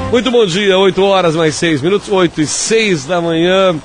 Muito bom dia, 8 horas mais 6 minutos, 8 e 6 da manhã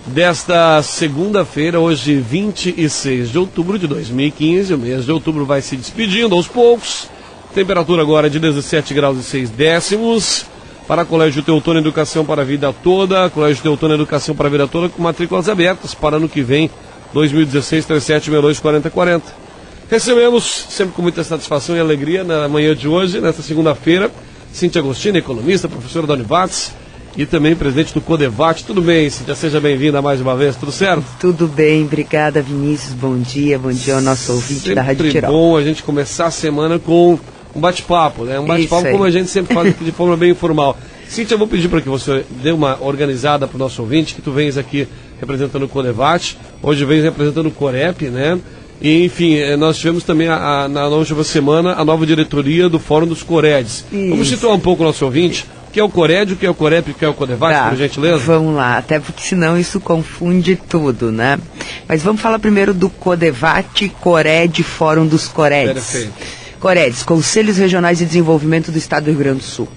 desta segunda-feira, hoje 26 de outubro de 2015. O mês de outubro vai se despedindo aos poucos. Temperatura agora de 17 graus e 6 décimos. Para Colégio Teutônio Educação para a Vida Toda, Colégio Teutônio Educação para a Vida Toda com matrículas abertas para ano que vem, 2016, 3762 4040. Recebemos, sempre com muita satisfação e alegria, na manhã de hoje, nesta segunda-feira, Cíntia Agostini, economista, professora da Univates e também presidente do Codevat. Tudo bem, Cíntia? Seja bem-vinda mais uma vez, tudo certo? Tudo bem, obrigada, Vinícius. Bom dia ao nosso ouvinte sempre da Rádio Tirol. É bom a gente começar a semana com um bate-papo, né? Um bate-papo como a gente sempre faz aqui de forma bem informal. Cíntia, eu vou pedir para que você dê uma organizada para o nosso ouvinte, que tu vens aqui representando o Codevat, hoje vens representando o Corep, né? E, enfim, nós tivemos também na última semana a nova diretoria do Fórum dos Coredes. Isso. Vamos situar um pouco o nosso ouvinte. O que é o Cored, o que é o Corep, o que é o Codevat, por gentileza? Vamos lá, até porque senão isso confunde tudo, né? Mas vamos falar primeiro do Codevat, Cored, Fórum dos Coredes. Perfeito. Coredes, Conselhos Regionais de Desenvolvimento do Estado do Rio Grande do Sul.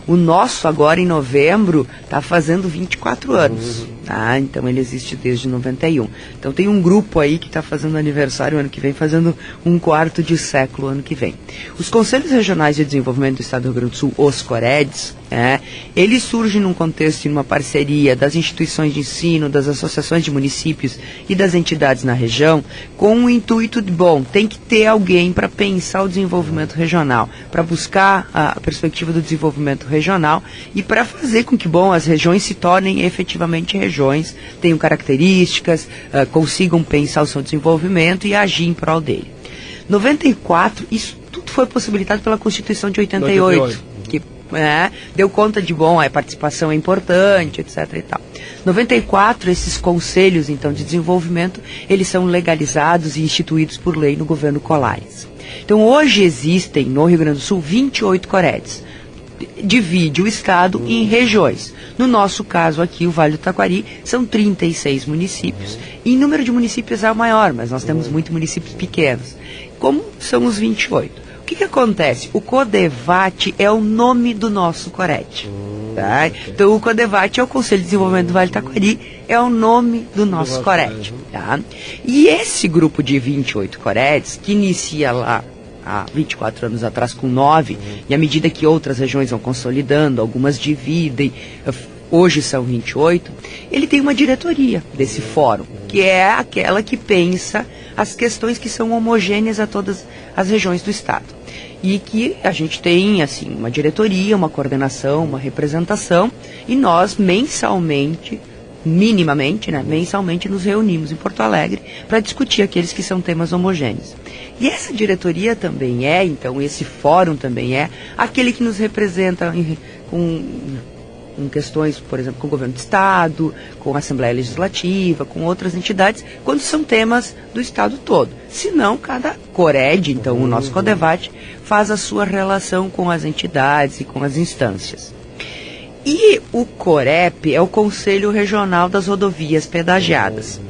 O nosso, agora em novembro, está fazendo 24 anos. Tá? Então ele existe desde 91. Então tem um grupo aí que está fazendo aniversário ano que vem, fazendo um quarto de século ano que vem. Os Conselhos Regionais de Desenvolvimento do Estado do Rio Grande do Sul, os Coredes, eles surgem num contexto de uma parceria das instituições de ensino, das associações de municípios e das entidades na região, com o intuito de, tem que ter alguém para pensar o desenvolvimento regional, para buscar a perspectiva do desenvolvimento regional e para fazer com que, as regiões se tornem efetivamente regiões, tenham características, consigam pensar o seu desenvolvimento e agir em prol dele. 94, isso tudo foi possibilitado pela Constituição de 88. Que deu conta de, a participação é importante, etc. e tal. 94, esses conselhos, então, de desenvolvimento, eles são legalizados e instituídos por lei no governo Colares. Então, hoje existem, no Rio Grande do Sul, 28 Coredes. Divide o estado em regiões. No nosso caso aqui, o Vale do Taquari, são 36 municípios. E em número de municípios é o maior, mas nós temos muitos municípios pequenos. Como são os 28? O que acontece? O Codevat é o nome do nosso Cored. Tá? Então o Codevat é o Conselho de Desenvolvimento do Vale do Taquari, é o nome do nosso Cored. Tá? E esse grupo de 28 Coreds, que inicia lá há 24 anos atrás com 9, e à medida que outras regiões vão consolidando, algumas dividem, hoje são 28, ele tem uma diretoria desse fórum, que é aquela que pensa as questões que são homogêneas a todas as regiões do estado. E que a gente tem, assim, uma diretoria, uma coordenação, uma representação, e nós mensalmente, mensalmente nos reunimos em Porto Alegre para discutir aqueles que são temas homogêneos. E essa diretoria também então esse fórum também aquele que nos representa com questões, por exemplo, com o governo do estado, com a Assembleia Legislativa, com outras entidades, quando são temas do estado todo. Se não, cada Cored, então o nosso Codevat, faz a sua relação com as entidades e com as instâncias. E o Corep é o Conselho Regional das Rodovias Pedagiadas,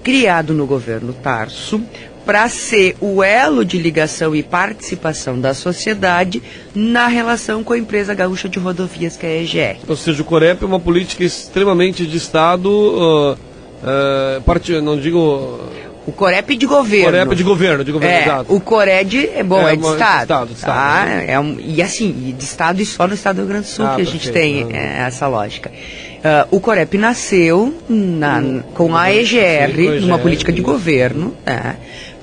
criado no governo Tarso, para ser o elo de ligação e participação da sociedade na relação com a empresa gaúcha de rodovias, que é a EGR. Ou seja, o Corep é uma política extremamente de Estado, não digo... O Corep de governo. Corep de governo, exato. O Cored é de Estado. De Estado. E de Estado e só no Estado do Rio Grande do Sul que a gente tem essa lógica. O Corep nasceu com a EGR, numa política de governo,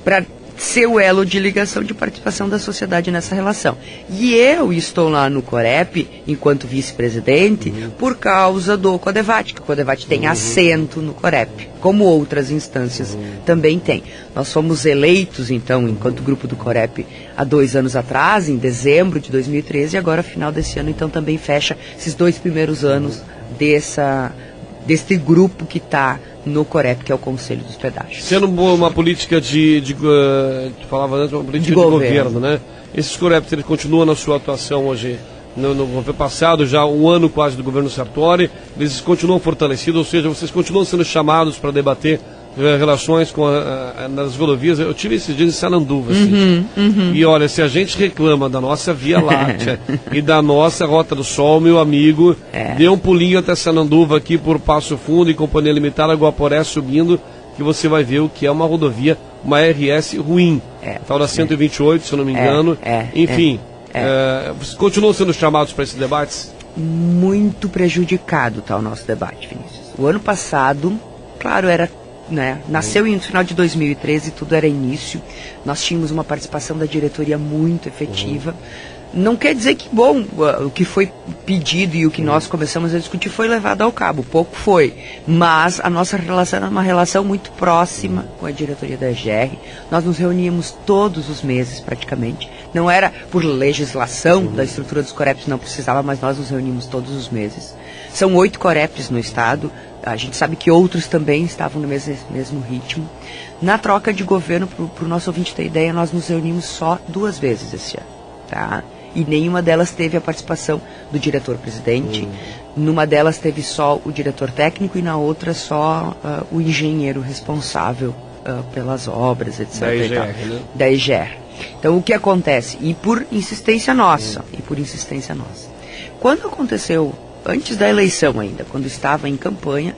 para ser o elo de ligação de participação da sociedade nessa relação. E eu estou lá no Corep, enquanto vice-presidente, por causa do Codevat, que o Codevat tem assento no Corep, como outras instâncias também tem. Nós fomos eleitos, então, enquanto grupo do Corep, há 2 anos atrás, em dezembro de 2013, e agora, final desse ano, então, também fecha esses 2 primeiros anos desse grupo que está no Corep, que é o Conselho dos Pedágios. Sendo uma política tu falava antes, uma política de governo, né? Esses Coreps, eles continuam na sua atuação hoje, no governo passado, já um ano quase do governo Sartori, eles continuam fortalecidos, ou seja, vocês continuam sendo chamados para debater relações nas rodovias. Eu tive esses dias em Sananduva, assim. E olha, se a gente reclama da nossa Via Láctea e da nossa Rota do Sol, meu amigo, dê um pulinho até Sananduva aqui por Passo Fundo e Companhia Limitada, Guaporé subindo, que você vai ver o que é uma rodovia, uma RS ruim. Tal da 128, se eu não me engano. Enfim, vocês continuam sendo chamados para esses debates? Muito prejudicado está o nosso debate, Vinícius. O ano passado, claro, era, né, nasceu no final de 2013, tudo era início. Nós tínhamos uma participação da diretoria muito efetiva. Não quer dizer que, bom, o que foi pedido e o que nós começamos a discutir foi levado ao cabo, pouco foi. Mas a nossa relação era uma relação muito próxima com a diretoria da EGR. Nós nos reuníamos todos os meses, praticamente. Não era por legislação da estrutura dos Coreps, não precisava, mas nós nos reuníamos todos os meses. São 8 Coreps no estado. A gente sabe que outros também estavam no mesmo ritmo. Na troca de governo, para o nosso ouvinte ter ideia, nós nos reunimos só 2 vezes esse ano, tá? E nenhuma delas teve a participação do diretor-presidente. Numa delas teve só o diretor técnico e na outra só o engenheiro responsável pelas obras, etc. Da EGR, né? Da EGR. Então, o que acontece? E por insistência nossa. Quando aconteceu, antes da eleição ainda, quando estava em campanha,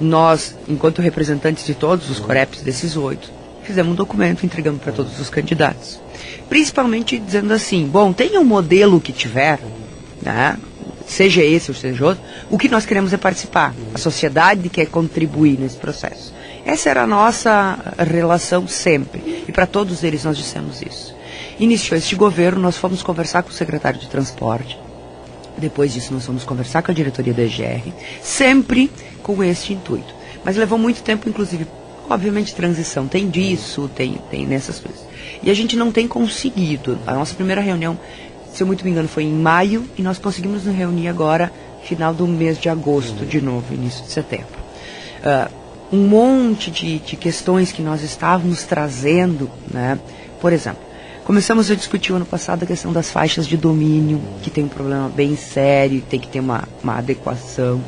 nós, enquanto representantes de todos os Coreps desses 8, fizemos um documento, entregamos para todos os candidatos. Principalmente dizendo assim, bom, tenha um modelo que tiver, né, seja esse ou seja outro, o que nós queremos é participar. A sociedade quer contribuir nesse processo. Essa era a nossa relação sempre. E para todos eles nós dissemos isso. Iniciou este governo, nós fomos conversar com o secretário de Transporte. Depois disso nós fomos conversar com a diretoria da EGR, sempre com este intuito. Mas levou muito tempo, inclusive, obviamente transição, tem disso, tem nessas coisas. E a gente não tem conseguido. A nossa primeira reunião, se eu muito me engano, foi em maio, e nós conseguimos nos reunir agora, final do mês de agosto, de novo, início de setembro. Um monte de questões que nós estávamos trazendo, né? Por exemplo, começamos a discutir o ano passado a questão das faixas de domínio, que tem um problema bem sério, tem que ter uma adequação.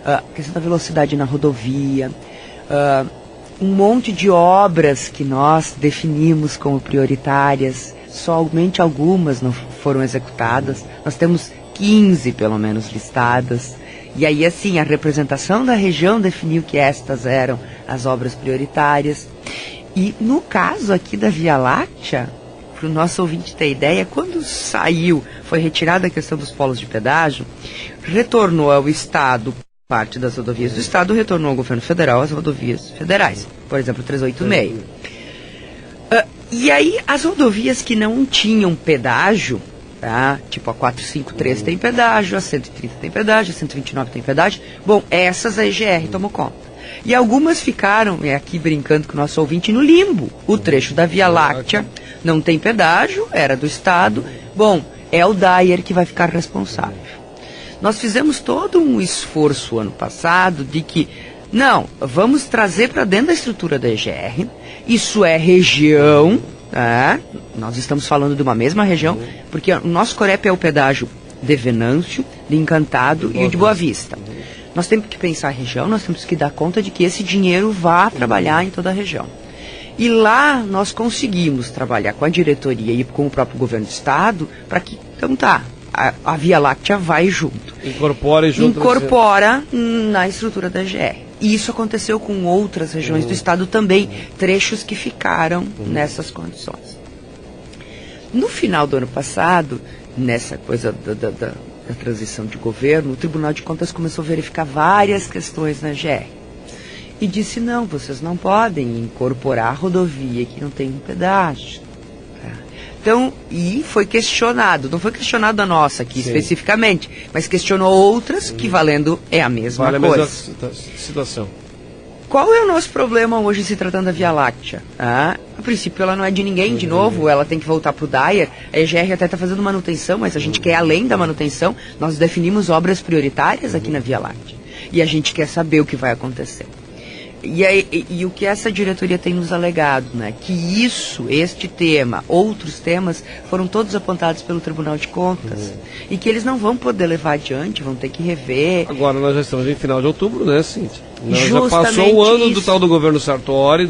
A questão da velocidade na rodovia, um monte de obras que nós definimos como prioritárias, somente algumas não foram executadas. Nós temos 15, pelo menos, listadas. E aí, assim, a representação da região definiu que estas eram as obras prioritárias. E no caso aqui da Via Láctea, para o nosso ouvinte ter ideia, quando foi retirada a questão dos polos de pedágio, retornou ao Estado parte das rodovias do Estado, retornou ao governo federal as rodovias federais, por exemplo, 386. E aí, as rodovias que não tinham pedágio, tá? Tipo a 453 tem pedágio, a 130 tem pedágio, a 129 tem pedágio, bom, essas a EGR tomou conta. E algumas ficaram, aqui brincando com o nosso ouvinte, no limbo. O trecho da Via Láctea não tem pedágio, era do Estado, bom, é o DAIR que vai ficar responsável. Nós fizemos todo um esforço ano passado de que, não, vamos trazer para dentro da estrutura da EGR, isso é região, tá? Nós estamos falando de uma mesma região, porque o nosso Corep é o pedágio de Venâncio, de Encantado e o de Boa Vista. Nós temos que pensar a região, nós temos que dar conta de que esse dinheiro vá trabalhar em toda a região. E lá nós conseguimos trabalhar com a diretoria e com o próprio governo do Estado para que, então tá, a Via Láctea vai junto. Incorpora na estrutura da GR. E isso aconteceu com outras regiões do Estado também, trechos que ficaram nessas condições. No final do ano passado, nessa coisa da transição de governo, o Tribunal de Contas começou a verificar várias questões na GR. E disse, não, vocês não podem incorporar a rodovia que não tem um pedágio. Então, e foi questionado, não foi questionado a nossa aqui especificamente, mas questionou outras que valendo é a mesma coisa. A mesma situação. Qual é o nosso problema hoje se tratando da Via Láctea? A princípio ela não é de ninguém, de novo, ela tem que voltar para o DAIR. A EGR até está fazendo manutenção, mas a gente quer além da manutenção, nós definimos obras prioritárias aqui na Via Láctea. E a gente quer saber o que vai acontecer. E o que essa diretoria tem nos alegado, né? Que este tema, outros temas, foram todos apontados pelo Tribunal de Contas. E que eles não vão poder levar adiante, vão ter que rever. Agora nós já estamos em final de outubro, né, Cíntia? Nós Justamente já passou o ano do isso. tal do governo Sartori,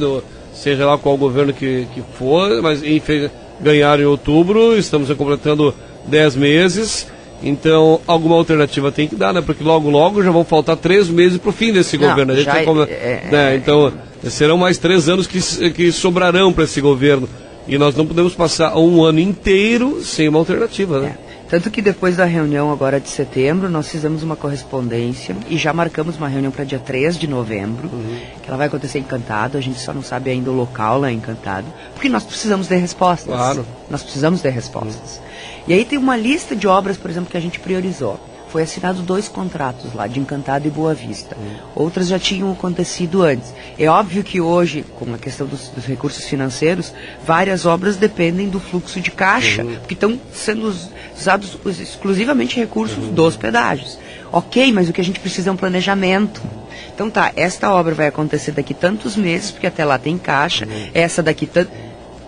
seja lá qual governo que for, mas enfim, ganharam em outubro, estamos completando 10 meses. Então, alguma alternativa tem que dar, né? Porque logo já vão faltar 3 meses para o fim desse governo. A gente então, serão mais 3 anos que sobrarão para esse governo. E nós não podemos passar um ano inteiro sem uma alternativa, né? Tanto que depois da reunião agora de setembro, nós fizemos uma correspondência e já marcamos uma reunião para dia 3 de novembro, que ela vai acontecer em Encantado, a gente só não sabe ainda o local lá em Encantado, porque nós precisamos de respostas. Claro. Nós precisamos de respostas. E aí tem uma lista de obras, por exemplo, que a gente priorizou. Foi assinado 2 contratos lá, de Encantado e Boa Vista. Outras já tinham acontecido antes. É óbvio que hoje, com a questão dos recursos financeiros, várias obras dependem do fluxo de caixa, porque estão sendo usados exclusivamente recursos dos pedágios. Ok, mas o que a gente precisa é um planejamento. Então tá, esta obra vai acontecer daqui tantos meses, porque até lá tem caixa, essa daqui tanto...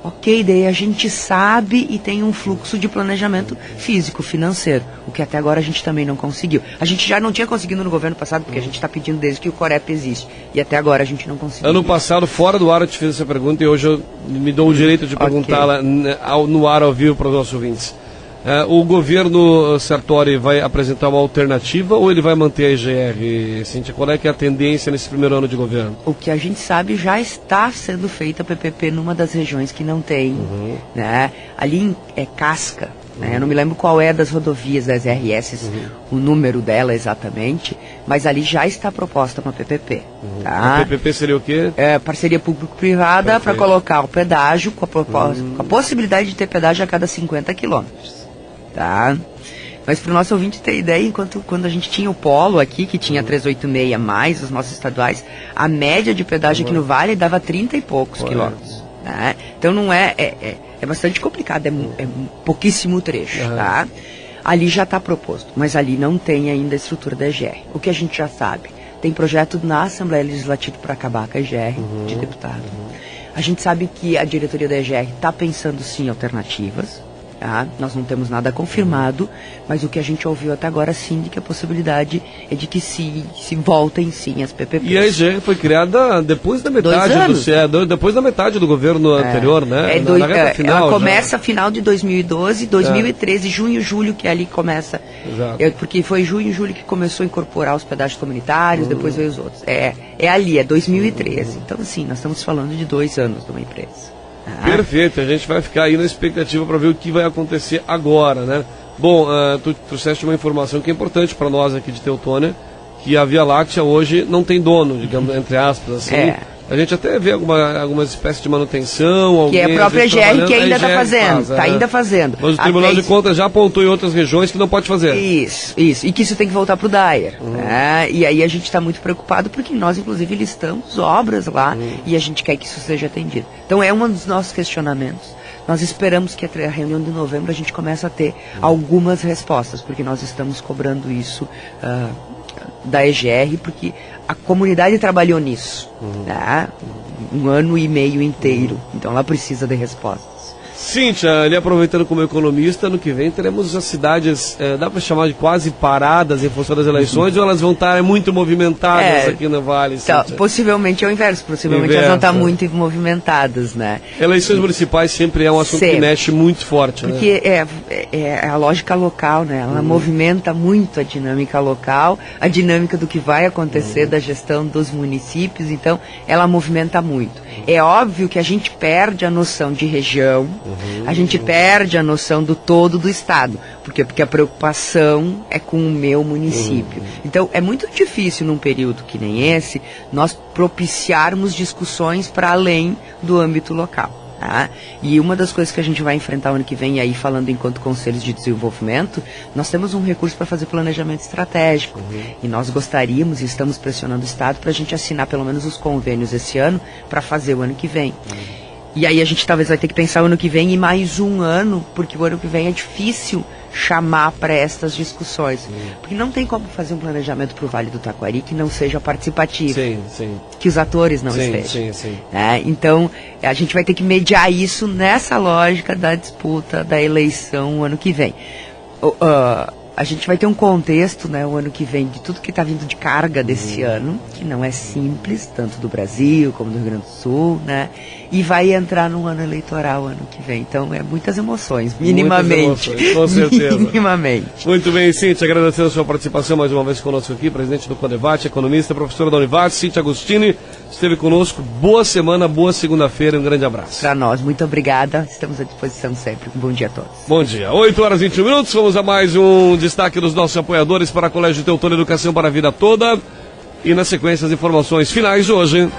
Ok, daí a gente sabe e tem um fluxo de planejamento físico, financeiro, o que até agora a gente também não conseguiu. A gente já não tinha conseguido no governo passado, porque a gente está pedindo desde que o Corep existe, e até agora a gente não conseguiu. Ano passado, fora do ar, eu te fiz essa pergunta e hoje eu me dou o direito de perguntá-la no ar, ao vivo, para os nossos ouvintes. O governo Sartori vai apresentar uma alternativa ou ele vai manter a EGR, Cíntia? Qual é que é a tendência nesse primeiro ano de governo? O que a gente sabe, já está sendo feita a PPP numa das regiões que não tem. Né? Ali é Casca, né? Eu não me lembro qual é das rodovias, das RS, o número dela exatamente, mas ali já está proposta uma PPP. Tá? A PPP seria o quê? Parceria público-privada para colocar o pedágio, com a possibilidade de ter pedágio a cada 50 quilômetros. Tá? Mas para o nosso ouvinte ter ideia, quando a gente tinha o Polo aqui, que tinha 386 mais os nossos estaduais, a média de pedágio aqui no Vale dava 30 e poucos quilômetros. Né? Então não é bastante complicado, é pouquíssimo trecho. Tá? Ali já está proposto, mas ali não tem ainda a estrutura da EGR. O que a gente já sabe, tem projeto na Assembleia Legislativa para acabar com a EGR de deputado. A gente sabe que a diretoria da EGR está pensando sim em alternativas. Tá? Nós não temos nada confirmado, mas o que a gente ouviu até agora sim, de que a possibilidade é de que se voltem sim as PPPs. E a EGR foi criada depois da metade depois da metade do governo anterior, né? Na reta final, ela começa final de 2012, 2013, junho, julho, que ali começa. Porque foi junho e julho que começou a incorporar os pedágios comunitários, depois veio os outros. É ali, é 2013. Então, assim, nós estamos falando de 2 anos de uma empresa. Perfeito, a gente vai ficar aí na expectativa para ver o que vai acontecer agora, né? Bom, tu trouxeste uma informação que é importante para nós aqui de Teutônia, que a Via Láctea hoje não tem dono, digamos, entre aspas, assim. A gente até vê algumas espécies de manutenção. Que é a própria EGR que ainda está fazendo, está ainda fazendo. Mas o Tribunal de Contas já apontou em outras regiões que não pode fazer. Isso. E que isso tem que voltar para o DAER. Né? E aí a gente está muito preocupado porque nós, inclusive, listamos obras lá e a gente quer que isso seja atendido. Então é um dos nossos questionamentos. Nós esperamos que a reunião de novembro a gente comece a ter algumas respostas, porque nós estamos cobrando isso da EGR, porque a comunidade trabalhou nisso, né? 1 ano e meio inteiro, então ela precisa de respostas. Cíntia, ali aproveitando como economista, ano que vem teremos as cidades, dá para chamar de quase paradas em função das eleições, ou elas vão estar muito movimentadas aqui no Vale, Cíntia? Então, possivelmente é o inverso, elas vão estar muito movimentadas, né? Eleições municipais sempre é um assunto que mexe muito forte, porque né? É a lógica local, né? Ela movimenta muito a dinâmica local, a dinâmica do que vai acontecer da gestão dos municípios, então ela movimenta muito. É óbvio que a gente perde a noção de região, a gente perde a noção do todo do estado. Por quê? Porque a preocupação é com o meu município. Então, é muito difícil num período que nem esse, nós propiciarmos discussões para além do âmbito local. Tá? E uma das coisas que a gente vai enfrentar o ano que vem, aí falando enquanto conselhos de desenvolvimento, nós temos um recurso para fazer planejamento estratégico. E nós gostaríamos e estamos pressionando o Estado para a gente assinar pelo menos os convênios esse ano para fazer o ano que vem. E aí a gente talvez vai ter que pensar o ano que vem e mais 1 ano, porque o ano que vem é difícil chamar para estas discussões. Porque não tem como fazer um planejamento para o Vale do Taquari que não seja participativo. Sim. Que os atores não estejam. Sim. Né? Então, a gente vai ter que mediar isso nessa lógica da disputa da eleição o ano que vem. A gente vai ter um contexto, né, o ano que vem, de tudo que está vindo de carga desse ano, que não é simples, tanto do Brasil como do Rio Grande do Sul, né? E vai entrar num ano eleitoral ano que vem. Então, muitas emoções, minimamente. Muitas emoções, com certeza. Minimamente. Muito bem, Cíntia, agradecendo a sua participação mais uma vez conosco aqui, presidente do Condevate, economista, professora da Univate, Cíntia Agostini, esteve conosco. Boa semana, boa segunda-feira, um grande abraço. Para nós, muito obrigada. Estamos à disposição sempre. Um bom dia a todos. Bom dia. 8 horas e 21 minutos, vamos a mais um destaque dos nossos apoiadores para Colégio Teutônio Educação para a Vida Toda. E na sequência as informações finais de hoje.